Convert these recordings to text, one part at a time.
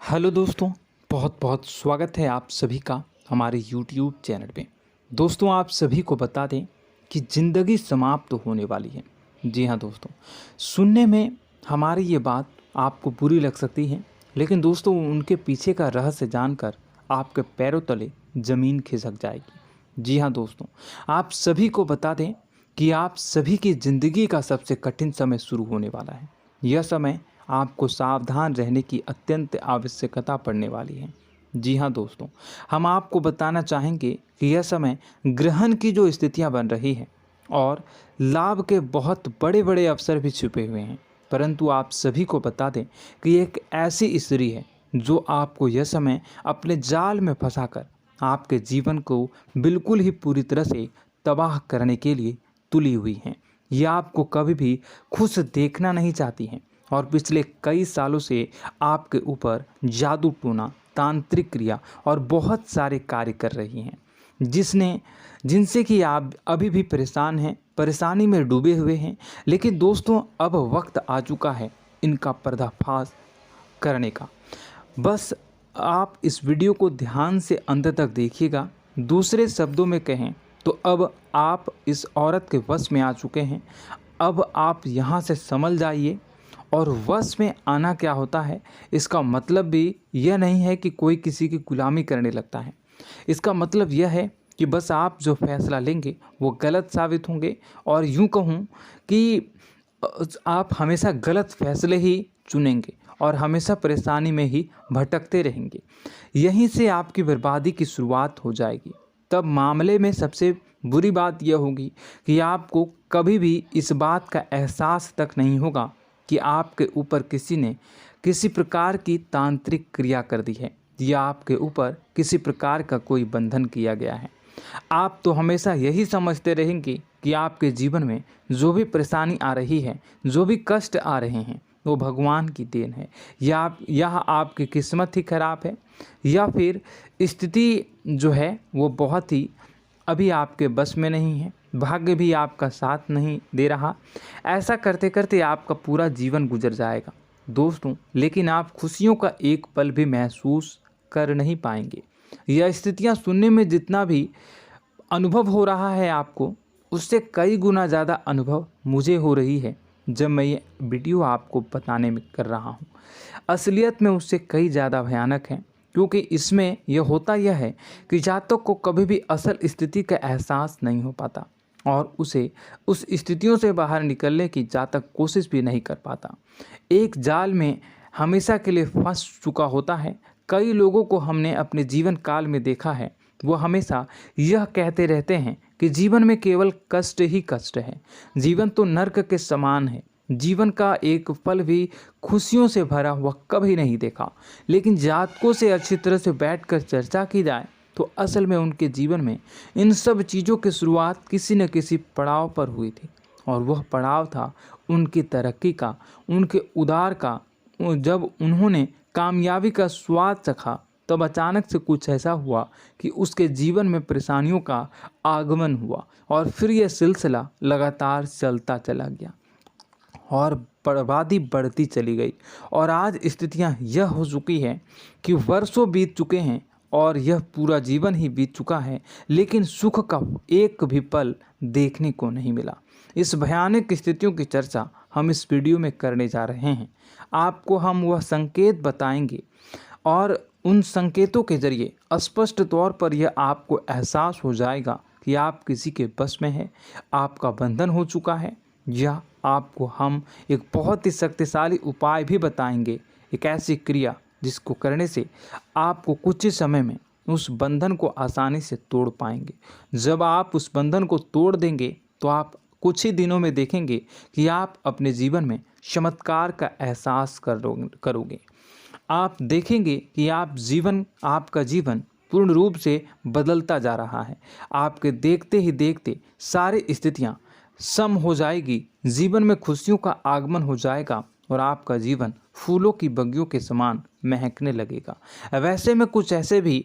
Hello दोस्तों, बहुत बहुत स्वागत है आप सभी का हमारे YouTube चैनल पे। दोस्तों, आप सभी को बता दें कि ज़िंदगी समाप्त होने वाली है। जी हाँ दोस्तों, सुनने में हमारी ये बात आपको बुरी लग सकती है, लेकिन दोस्तों उनके पीछे का रहस्य जानकर आपके पैरों तले ज़मीन खिसक जाएगी। जी हाँ दोस्तों, आप सभी को बता दें कि आप सभी की ज़िंदगी का सबसे कठिन समय शुरू होने वाला है। यह समय आपको सावधान रहने की अत्यंत आवश्यकता पड़ने वाली है। जी हाँ दोस्तों, हम आपको बताना चाहेंगे कि यह समय ग्रहण की जो स्थितियां बन रही है और लाभ के बहुत बड़े बड़े अवसर भी छुपे हुए हैं। परंतु आप सभी को बता दें कि एक ऐसी स्त्री है जो आपको यह समय अपने जाल में फंसाकर आपके जीवन को बिल्कुल ही पूरी तरह से तबाह करने के लिए तुली हुई हैं। यह आपको कभी भी खुश देखना नहीं चाहती हैं और पिछले कई सालों से आपके ऊपर जादू टोना, तांत्रिक क्रिया और बहुत सारे कार्य कर रही हैं, जिनसे कि आप अभी भी परेशान हैं, परेशानी में डूबे हुए हैं। लेकिन दोस्तों, अब वक्त आ चुका है इनका पर्दाफाश करने का। बस आप इस वीडियो को ध्यान से अंत तक देखिएगा। दूसरे शब्दों में कहें तो अब आप इस औरत के वश में आ चुके हैं। अब आप यहाँ से संभल जाइए। और वश में आना क्या होता है, इसका मतलब भी यह नहीं है कि कोई किसी की गुलामी करने लगता है। इसका मतलब यह है कि बस आप जो फैसला लेंगे वो गलत साबित होंगे, और यूँ कहूँ कि आप हमेशा गलत फैसले ही चुनेंगे और हमेशा परेशानी में ही भटकते रहेंगे। यहीं से आपकी बर्बादी की शुरुआत हो जाएगी। तब मामले में सबसे बुरी बात यह होगी कि आपको कभी भी इस बात का एहसास तक नहीं होगा कि आपके ऊपर किसी ने किसी प्रकार की तांत्रिक क्रिया कर दी है या आपके ऊपर किसी प्रकार का कोई बंधन किया गया है। आप तो हमेशा यही समझते रहेंगे कि आपके जीवन में जो भी परेशानी आ रही है, जो भी कष्ट आ रहे हैं, वो भगवान की देन है, या आपकी किस्मत ही खराब है, या फिर स्थिति जो है वो बहुत ही अभी आपके बस में नहीं है, भाग्य भी आपका साथ नहीं दे रहा। ऐसा करते करते आपका पूरा जीवन गुजर जाएगा दोस्तों, लेकिन आप खुशियों का एक पल भी महसूस कर नहीं पाएंगे। यह स्थितियां सुनने में जितना भी अनुभव हो रहा है आपको, उससे कई गुना ज़्यादा अनुभव मुझे हो रही है जब मैं ये वीडियो आपको बताने में कर रहा हूँ। असलियत में उससे कई ज़्यादा भयानक है, क्योंकि इसमें यह होता यह है कि जातक को कभी भी असल स्थिति का एहसास नहीं हो पाता और उसे उस स्थितियों से बाहर निकलने की जातक कोशिश भी नहीं कर पाता। एक जाल में हमेशा के लिए फंस चुका होता है। कई लोगों को हमने अपने जीवन काल में देखा है, वो हमेशा यह कहते रहते हैं कि जीवन में केवल कष्ट ही कष्ट है, जीवन तो नर्क के समान है, जीवन का एक पल भी खुशियों से भरा हुआ कभी नहीं देखा। लेकिन जातकों से अच्छी तरह से बैठकर चर्चा की जाए तो असल में उनके जीवन में इन सब चीज़ों की शुरुआत किसी न किसी पड़ाव पर हुई थी, और वह पड़ाव था उनकी तरक्की का, उनके उदार का। जब उन्होंने कामयाबी का स्वाद चखा, तब अचानक से कुछ ऐसा हुआ कि उसके जीवन में परेशानियों का आगमन हुआ, और फिर यह सिलसिला लगातार चलता चला गया और बर्बादी बढ़ती चली गई। और आज स्थितियां यह हो चुकी है कि वर्षों बीत चुके हैं और यह पूरा जीवन ही बीत चुका है, लेकिन सुख का एक भी पल देखने को नहीं मिला। इस भयानक स्थितियों की चर्चा हम इस वीडियो में करने जा रहे हैं। आपको हम वह संकेत बताएंगे और उन संकेतों के जरिए स्पष्ट तौर पर यह आपको एहसास हो जाएगा कि आप किसी के बस में हैं, आपका बंधन हो चुका है, या आपको हम एक बहुत ही शक्तिशाली उपाय भी बताएंगे, एक ऐसी क्रिया जिसको करने से आपको कुछ ही समय में उस बंधन को आसानी से तोड़ पाएंगे। जब आप उस बंधन को तोड़ देंगे तो आप कुछ ही दिनों में देखेंगे कि आप अपने जीवन में चमत्कार का एहसास करोगे। आप देखेंगे कि आपका जीवन पूर्ण रूप से बदलता जा रहा है। आपके देखते ही देखते सारी स्थितियां सम हो जाएगी, जीवन में खुशियों का आगमन हो जाएगा और आपका जीवन फूलों की बगियों के समान महकने लगेगा। वैसे में कुछ ऐसे भी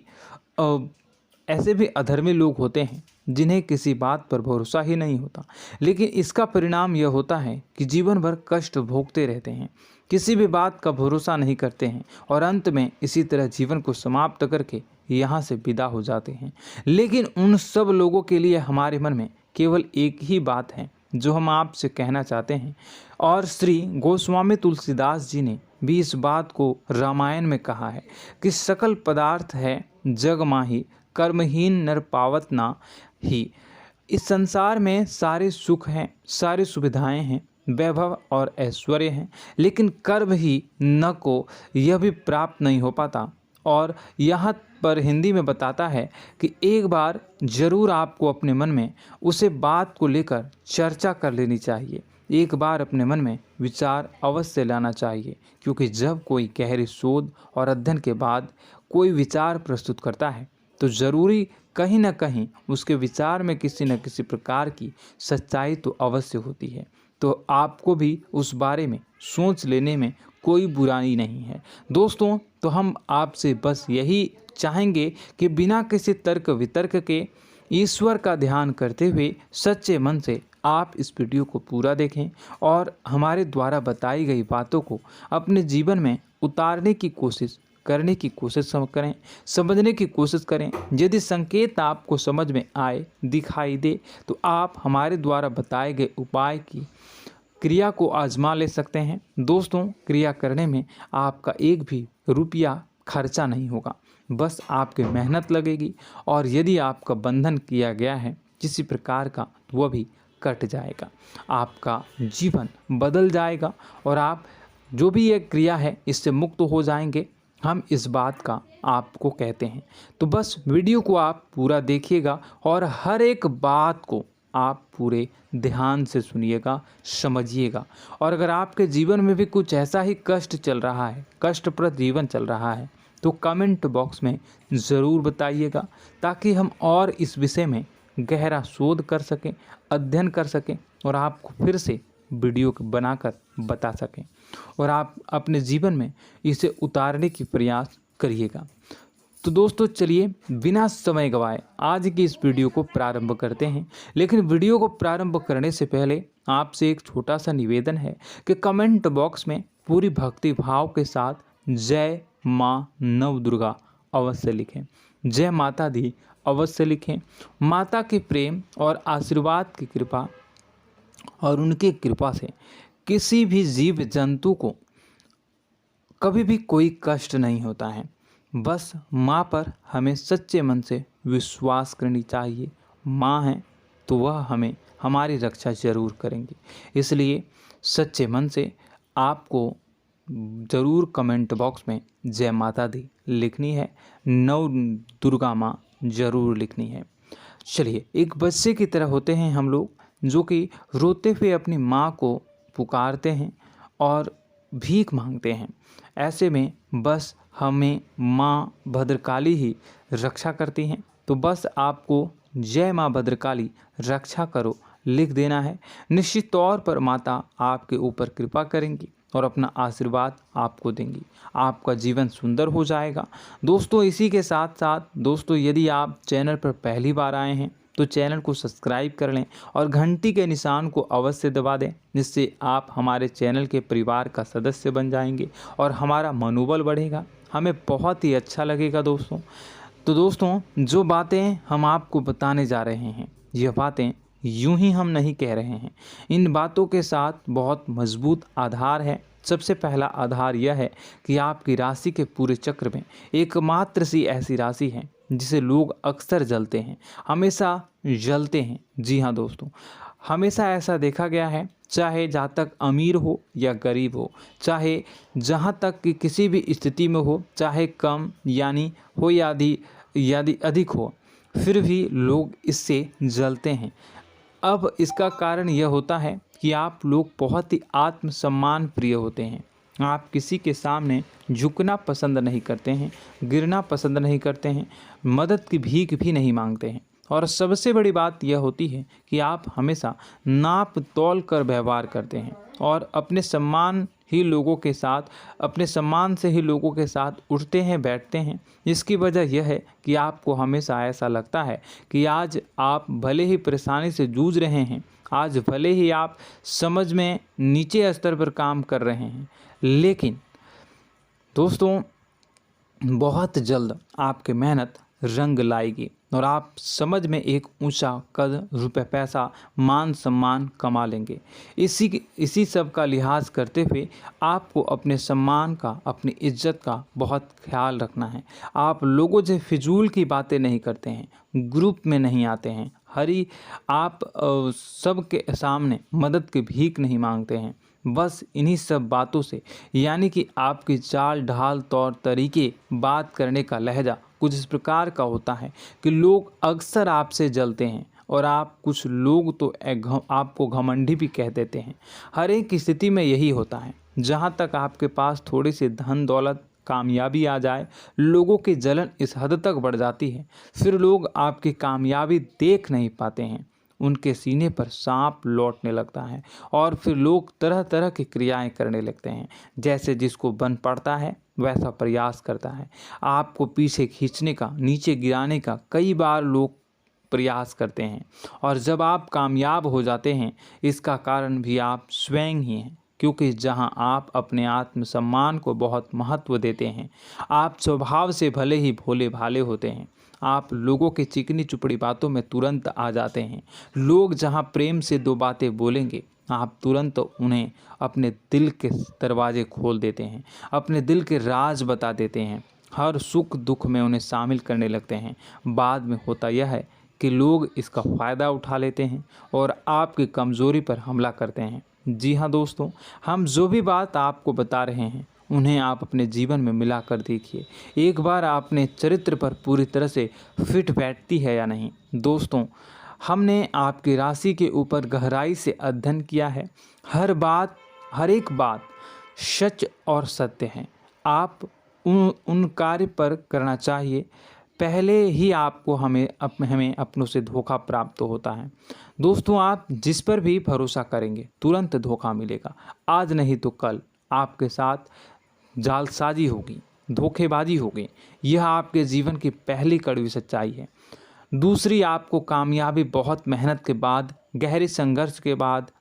अधर्मी लोग होते हैं जिन्हें किसी बात पर भरोसा ही नहीं होता, लेकिन इसका परिणाम यह होता है कि जीवन भर कष्ट भोगते रहते हैं, किसी भी बात का भरोसा नहीं करते हैं और अंत में इसी तरह जीवन को समाप्त करके यहाँ से विदा हो जाते हैं। लेकिन उन सब लोगों के लिए हमारे मन में केवल एक ही बात है जो हम आपसे कहना चाहते हैं, और श्री गोस्वामी तुलसीदास जी ने भी इस बात को रामायण में कहा है कि सकल पदार्थ है जग माही, कर्महीन नर पावत ना ही। इस संसार में सारे सुख हैं, सारी सुविधाएं हैं, वैभव और ऐश्वर्य हैं, लेकिन कर्म ही न को यह भी प्राप्त नहीं हो पाता। और यहाँ पर हिंदी में बताता है कि एक बार जरूर आपको अपने मन में उसे बात को लेकर चर्चा कर लेनी चाहिए, एक बार अपने मन में विचार अवश्य लाना चाहिए, क्योंकि जब कोई गहरी शोध और अध्ययन के बाद कोई विचार प्रस्तुत करता है तो ज़रूरी कहीं ना कहीं उसके विचार में किसी न किसी प्रकार की सच्चाई तो अवश्य होती है। तो आपको भी उस बारे में सोच लेने में कोई बुराई नहीं है। दोस्तों, तो हम आपसे बस यही चाहेंगे कि बिना किसी तर्क वितर्क के ईश्वर का ध्यान करते हुए सच्चे मन से आप इस वीडियो को पूरा देखें और हमारे द्वारा बताई गई बातों को अपने जीवन में उतारने की कोशिश करने की कोशिश करें, समझने की कोशिश करें। यदि संकेत आपको समझ में आए, दिखाई दे, तो आप हमारे द्वारा बताए गए उपाय की क्रिया को आजमा ले सकते हैं। दोस्तों, क्रिया करने में आपका एक भी रुपया खर्चा नहीं होगा, बस आपकी मेहनत लगेगी, और यदि आपका बंधन किया गया है किसी प्रकार का तो वह भी कट जाएगा, आपका जीवन बदल जाएगा और आप जो भी ये क्रिया है इससे मुक्त हो जाएंगे। हम इस बात का आपको कहते हैं। तो बस वीडियो को आप पूरा देखिएगा और हर एक बात को आप पूरे ध्यान से सुनिएगा, समझिएगा। और अगर आपके जीवन में भी कुछ ऐसा ही कष्ट चल रहा है, कष्टप्रद जीवन चल रहा है, तो कमेंट बॉक्स में ज़रूर बताइएगा, ताकि हम और इस विषय में गहरा शोध कर सकें, अध्ययन कर सकें और आपको फिर से वीडियो बनाकर बता सकें और आप अपने जीवन में इसे उतारने की प्रयास करिएगा। तो दोस्तों, चलिए बिना समय गवाए आज की इस वीडियो को प्रारंभ करते हैं। लेकिन वीडियो को प्रारंभ करने से पहले आपसे एक छोटा सा निवेदन है कि कमेंट बॉक्स में पूरी भक्ति भाव के साथ जय माँ नव दुर्गा अवश्य लिखें, जय माता दी अवश्य लिखें। माता के प्रेम और आशीर्वाद की कृपा और उनकी कृपा से किसी भी जीव जंतु को कभी भी कोई कष्ट नहीं होता है। बस माँ पर हमें सच्चे मन से विश्वास करनी चाहिए। माँ है तो वह हमें हमारी रक्षा जरूर करेंगी। इसलिए सच्चे मन से आपको ज़रूर कमेंट बॉक्स में जय माता दी लिखनी है, नव दुर्गा माँ ज़रूर लिखनी है। चलिए, एक बच्चे की तरह होते हैं हम लोग, जो कि रोते हुए अपनी माँ को पुकारते हैं और भीख मांगते हैं। ऐसे में बस हमें माँ भद्रकाली ही रक्षा करती हैं। तो बस आपको जय माँ भद्रकाली रक्षा करो लिख देना है। निश्चित तौर पर माता आपके ऊपर कृपा करेंगी और अपना आशीर्वाद आपको देंगी, आपका जीवन सुंदर हो जाएगा। दोस्तों, इसी के साथ साथ दोस्तों, यदि आप चैनल पर पहली बार आए हैं तो चैनल को सब्सक्राइब कर लें और घंटी के निशान को अवश्य दबा दें, जिससे आप हमारे चैनल के परिवार का सदस्य बन जाएंगे और हमारा मनोबल बढ़ेगा, हमें बहुत ही अच्छा लगेगा दोस्तों। तो दोस्तों, जो बातें हम आपको बताने जा रहे हैं, यह बातें यूं ही हम नहीं कह रहे हैं। इन बातों के साथ बहुत मजबूत आधार है। सबसे पहला आधार यह है कि आपकी राशि के पूरे चक्र में एकमात्र सी ऐसी राशि है जिसे लोग अक्सर जलते हैं, हमेशा जलते हैं। जी हाँ दोस्तों, हमेशा ऐसा देखा गया है, चाहे जहाँ तक अमीर हो या गरीब हो, चाहे जहाँ तक कि किसी भी स्थिति में हो, चाहे कम यानी हो या अधिक हो, फिर भी लोग इससे जलते हैं। अब इसका कारण यह होता है कि आप लोग बहुत ही आत्मसम्मान प्रिय होते हैं। आप किसी के सामने झुकना पसंद नहीं करते हैं, गिरना पसंद नहीं करते हैं, मदद की भीख भी नहीं मांगते हैं और सबसे बड़ी बात यह होती है कि आप हमेशा नाप तौल कर व्यवहार करते हैं और अपने सम्मान से ही लोगों के साथ उठते हैं बैठते हैं। इसकी वजह यह है कि आपको हमेशा ऐसा लगता है कि आज आप भले ही परेशानी से जूझ रहे हैं, आज भले ही आप समझ में नीचे स्तर पर काम कर रहे हैं, लेकिन दोस्तों बहुत जल्द आपकी मेहनत रंग लाएगी और आप समझ में एक ऊंचा कद, रुपए, पैसा, मान सम्मान कमा लेंगे। इसी सब का लिहाज करते हुए आपको अपने सम्मान का, अपनी इज्जत का बहुत ख्याल रखना है। आप लोगों से फिजूल की बातें नहीं करते हैं, ग्रुप में नहीं आते हैं, आप सबके सामने मदद की भीख नहीं मांगते हैं। बस इन्हीं सब बातों से, यानी कि आपकी चाल ढाल, तौर तरीके, बात करने का लहजा कुछ इस प्रकार का होता है कि लोग अक्सर आपसे जलते हैं और कुछ लोग तो आपको घमंडी भी कह देते हैं। हर एक स्थिति में यही होता है। जहाँ तक आपके पास थोड़ी सी धन दौलत, कामयाबी आ जाए, लोगों की जलन इस हद तक बढ़ जाती है, फिर लोग आपकी कामयाबी देख नहीं पाते हैं, उनके सीने पर सांप लौटने लगता है और फिर लोग तरह तरह की क्रियाएं करने लगते हैं। जैसे जिसको बन पड़ता है वैसा प्रयास करता है। आपको पीछे खींचने का, नीचे गिराने का कई बार लोग प्रयास करते हैं और जब आप कामयाब हो जाते हैं, इसका कारण भी आप स्वयं ही हैं। क्योंकि जहां आप अपने आत्मसम्मान को बहुत महत्व देते हैं, आप स्वभाव से भले ही भोले भाले होते हैं, आप लोगों की चिकनी चुपड़ी बातों में तुरंत आ जाते हैं। लोग जहां प्रेम से दो बातें बोलेंगे, आप तुरंत उन्हें अपने दिल के दरवाजे खोल देते हैं, अपने दिल के राज बता देते हैं, हर सुख दुख में उन्हें शामिल करने लगते हैं। बाद में होता यह है कि लोग इसका फ़ायदा उठा लेते हैं और आपकी कमज़ोरी पर हमला करते हैं। जी हाँ दोस्तों, हम जो भी बात आपको बता रहे हैं उन्हें आप अपने जीवन में मिला कर देखिए। एक बार आपने चरित्र पर पूरी तरह से फिट बैठती है या नहीं। दोस्तों, हमने आपकी राशि के ऊपर गहराई से अध्ययन किया है। हर एक बात सच और सत्य है। आप उन कार्य पर करना चाहिए, पहले ही आपको हमें अपनों से धोखा प्राप्त होता है। दोस्तों, आप जिस पर भी भरोसा करेंगे तुरंत धोखा मिलेगा। आज नहीं तो कल आपके साथ जालसाजी होगी, धोखेबाजी होगी। यह आपके जीवन की पहली कड़वी सच्चाई है। दूसरी, आपको कामयाबी बहुत मेहनत के बाद, गहरे संघर्ष के बाद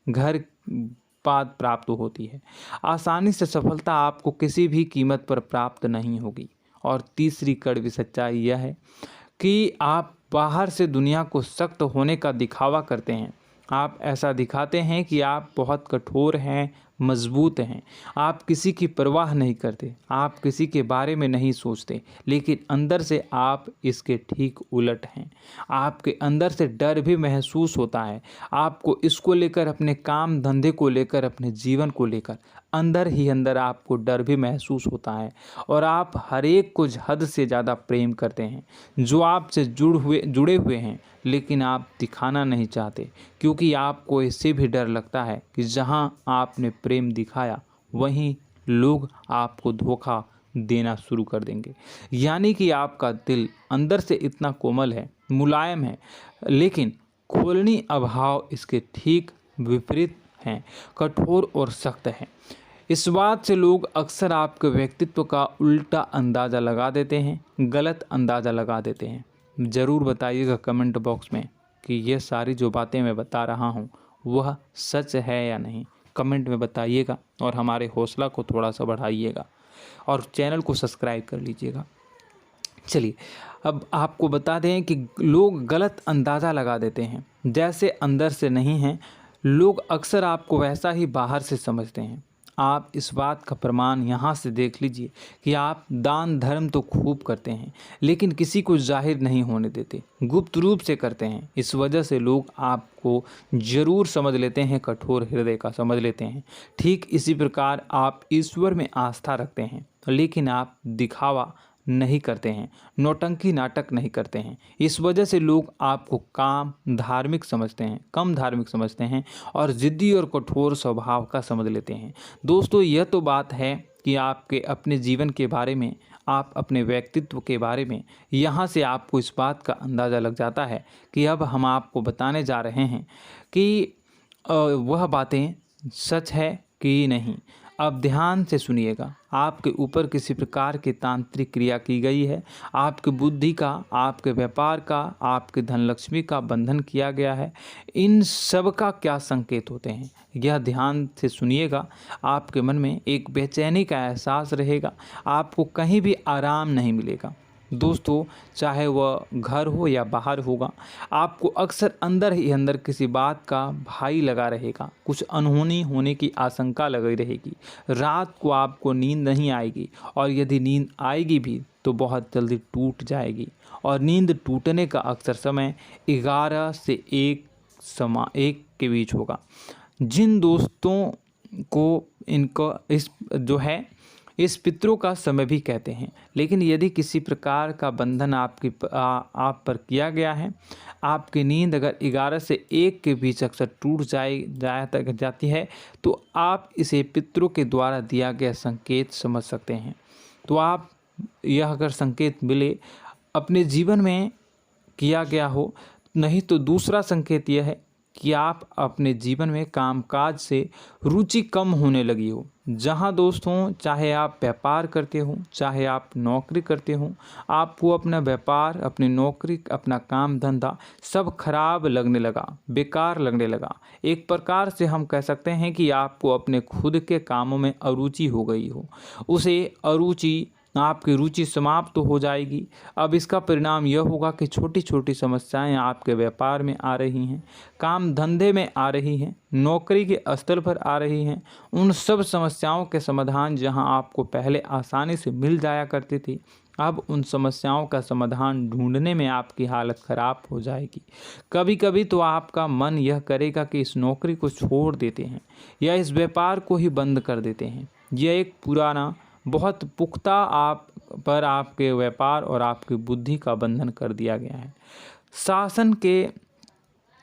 प्राप्त होती है। आसानी से सफलता आपको किसी भी कीमत पर प्राप्त नहीं होगी। और तीसरी कड़वी सच्चाई यह है कि आप बाहर से दुनिया को सख्त होने का दिखावा करते हैं। आप ऐसा दिखाते हैं कि आप बहुत कठोर हैं, मजबूत हैं, आप किसी की परवाह नहीं करते, आप किसी के बारे में नहीं सोचते, लेकिन अंदर से आप इसके ठीक उलट हैं। आपके अंदर से डर भी महसूस होता है। आपको इसको लेकर, अपने काम धंधे को लेकर, अपने जीवन को लेकर अंदर ही अंदर आपको डर भी महसूस होता है और आप हर एक को हद से ज़्यादा प्रेम करते हैं, जो आपसे जुड़े हुए हैं, लेकिन आप दिखाना नहीं चाहते, क्योंकि आपको इससे भी डर लगता है कि जहां आपने प्रेम दिखाया वहीं लोग आपको धोखा देना शुरू कर देंगे। यानी कि आपका दिल अंदर से इतना कोमल है, मुलायम है, लेकिन खोलनी अभाव इसके ठीक विपरीत हैं, कठोर और सख्त हैं। इस बात से लोग अक्सर आपके व्यक्तित्व का उल्टा अंदाज़ा लगा देते हैं, गलत अंदाज़ा लगा देते हैं। ज़रूर बताइएगा कमेंट बॉक्स में कि ये सारी जो बातें मैं बता रहा हूँ वह सच है या नहीं। कमेंट में बताइएगा और हमारे हौसला को थोड़ा सा बढ़ाइएगा और चैनल को सब्सक्राइब कर लीजिएगा। चलिए, अब आपको बता दें कि लोग गलत अंदाज़ा लगा देते हैं। जैसे अंदर से नहीं हैं, लोग अक्सर आपको वैसा ही बाहर से समझते हैं। आप इस बात का प्रमाण यहाँ से देख लीजिए कि आप दान धर्म तो खूब करते हैं, लेकिन किसी को जाहिर नहीं होने देते, गुप्त रूप से करते हैं। इस वजह से लोग आपको ज़रूर समझ लेते हैं, कठोर हृदय का समझ लेते हैं। ठीक इसी प्रकार आप ईश्वर में आस्था रखते हैं, लेकिन आप दिखावा नहीं करते हैं, नौटंकी नाटक नहीं करते हैं। इस वजह से लोग आपको कम धार्मिक समझते हैं और ज़िद्दी और कठोर स्वभाव का समझ लेते हैं। दोस्तों, यह तो बात है कि आपके अपने जीवन के बारे में, आप अपने व्यक्तित्व के बारे में, यहाँ से आपको इस बात का अंदाज़ा लग जाता है कि अब हम आपको बताने जा रहे हैं कि वह बातें सच है कि नहीं। अब ध्यान से सुनिएगा। आपके ऊपर किसी प्रकार की तांत्रिक क्रिया की गई है, आपकी बुद्धि का, आपके व्यापार का, आपके धनलक्ष्मी का बंधन किया गया है। इन सब का क्या संकेत होते हैं, यह ध्यान से सुनिएगा। आपके मन में एक बेचैनी का एहसास रहेगा, आपको कहीं भी आराम नहीं मिलेगा। दोस्तों, चाहे वह घर हो या बाहर होगा, आपको अक्सर अंदर ही अंदर किसी बात का भय लगा रहेगा, कुछ अनहोनी होने की आशंका लगी रहेगी। रात को आपको नींद नहीं आएगी, और यदि नींद आएगी भी तो बहुत जल्दी टूट जाएगी, और नींद टूटने का अक्सर समय 11 से 1 के बीच होगा। जिन दोस्तों को इनको इस पितरों का समय भी कहते हैं। लेकिन यदि किसी प्रकार का बंधन आप पर किया गया है, आपकी नींद अगर 11 से 1 के बीच अक्सर टूट जाती है, तो आप इसे पितरों के द्वारा दिया गया संकेत समझ सकते हैं। तो आप यह अगर संकेत मिले अपने जीवन में किया गया हो, नहीं तो दूसरा संकेत यह है कि आप अपने जीवन में कामकाज से रुचि कम होने लगी हो। जहां दोस्तों, चाहे आप व्यापार करते हो, चाहे आप नौकरी करते हो, आपको अपना व्यापार, अपनी नौकरी, अपना काम धंधा सब खराब लगने लगा, बेकार लगने लगा। एक प्रकार से हम कह सकते हैं कि आपको अपने खुद के कामों में अरुचि हो गई हो। उसे अरुचि, आपकी रुचि समाप्त तो हो जाएगी। अब इसका परिणाम यह होगा कि छोटी छोटी समस्याएं आपके व्यापार में आ रही हैं, काम धंधे में आ रही हैं, नौकरी के स्तर पर आ रही हैं। उन सब समस्याओं के समाधान जहां आपको पहले आसानी से मिल जाया करती थी, अब उन समस्याओं का समाधान ढूंढने में आपकी हालत ख़राब हो जाएगी। कभी कभी तो आपका मन यह करेगा कि इस नौकरी को छोड़ देते हैं या इस व्यापार को ही बंद कर देते हैं। यह एक पुराना, बहुत पुख्ता आपके व्यापार और आपकी बुद्धि का बंधन कर दिया गया है। शासन के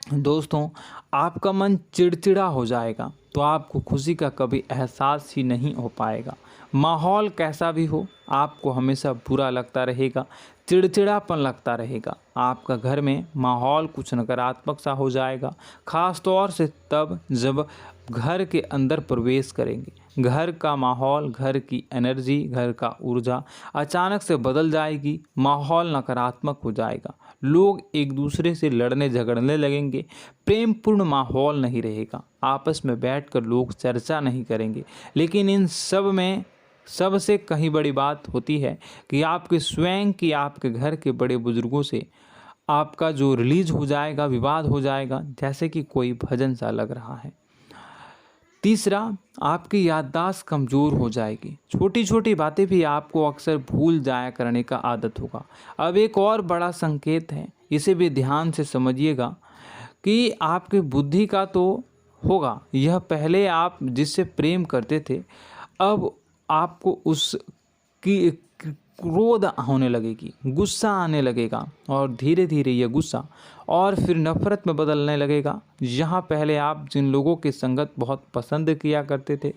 दोस्तों, आपका मन चिड़चिड़ा हो जाएगा, तो आपको खुशी का कभी एहसास ही नहीं हो पाएगा। माहौल कैसा भी हो, आपको हमेशा बुरा लगता रहेगा, चिड़चिड़ापन लगता रहेगा। आपका घर में माहौल कुछ नकारात्मक सा हो जाएगा, ख़ास तौर से तब जब घर के अंदर प्रवेश करेंगे। घर का माहौल, घर की एनर्जी, घर का ऊर्जा अचानक से बदल जाएगी, माहौल नकारात्मक हो जाएगा। लोग एक दूसरे से लड़ने झगड़ने लगेंगे, प्रेमपूर्ण माहौल नहीं रहेगा, आपस में बैठकर लोग चर्चा नहीं करेंगे। लेकिन इन सब में सबसे कहीं बड़ी बात होती है कि आपके स्वयं की, आपके घर के बड़े बुजुर्गों से आपका जो रिलीज हो जाएगा, विवाद हो जाएगा, जैसे कि कोई भजन सा लग रहा है। तीसरा, आपकी याददाश्त कमज़ोर हो जाएगी, छोटी छोटी बातें भी आपको अक्सर भूल जाया करने का आदत होगा। अब एक और बड़ा संकेत है, इसे भी ध्यान से समझिएगा कि आपकी बुद्धि का तो होगा, यह पहले आप जिससे प्रेम करते थे, अब आपको उसकी क्रोध होने लगेगी, गुस्सा आने लगेगा, और धीरे धीरे यह गुस्सा और फिर नफरत में बदलने लगेगा। यहाँ पहले आप जिन लोगों की संगत बहुत पसंद किया करते थे,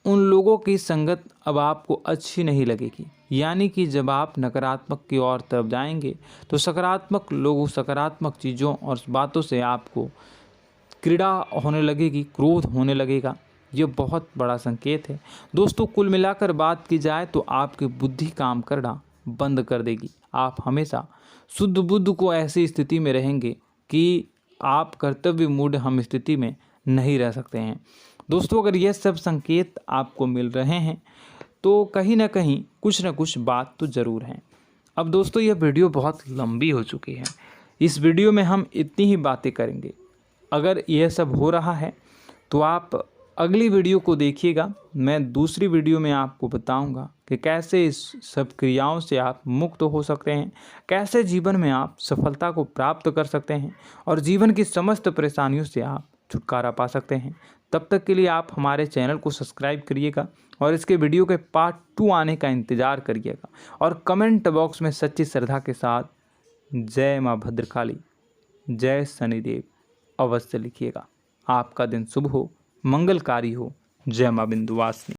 उन लोगों की संगत अब आपको अच्छी नहीं लगेगी। यानी कि जब आप नकारात्मक की ओर तरफ जाएंगे, तो सकारात्मक लोगों, सकारात्मक चीज़ों और बातों से आपको क्रीड़ा होने लगेगी, क्रोध होने लगेगा। ये बहुत बड़ा संकेत है दोस्तों। कुल मिलाकर बात की जाए तो आपकी बुद्धि काम करना बंद कर देगी। आप हमेशा शुद्ध बुद्ध को ऐसी स्थिति में रहेंगे कि आप कर्तव्य मूढ़ हम स्थिति में नहीं रह सकते हैं। दोस्तों, अगर ये सब संकेत आपको मिल रहे हैं तो कहीं ना कहीं कुछ ना कुछ बात तो ज़रूर है। अब दोस्तों, यह वीडियो बहुत लंबी हो चुकी है, इस वीडियो में हम इतनी ही बातें करेंगे। अगर यह सब हो रहा है तो आप अगली वीडियो को देखिएगा। मैं दूसरी वीडियो में आपको बताऊंगा कि कैसे इस सब क्रियाओं से आप मुक्त हो सकते हैं, कैसे जीवन में आप सफलता को प्राप्त कर सकते हैं और जीवन की समस्त परेशानियों से आप छुटकारा पा सकते हैं। तब तक के लिए आप हमारे चैनल को सब्सक्राइब करिएगा और इसके वीडियो के पार्ट 2 आने का इंतज़ार करिएगा, और कमेंट बॉक्स में सच्ची श्रद्धा के साथ जय माँ भद्रकाली, जय शनिदेव अवश्य लिखिएगा। आपका दिन शुभ हो, मंगलकारी हो। जय माँ विंध्यवासिनी।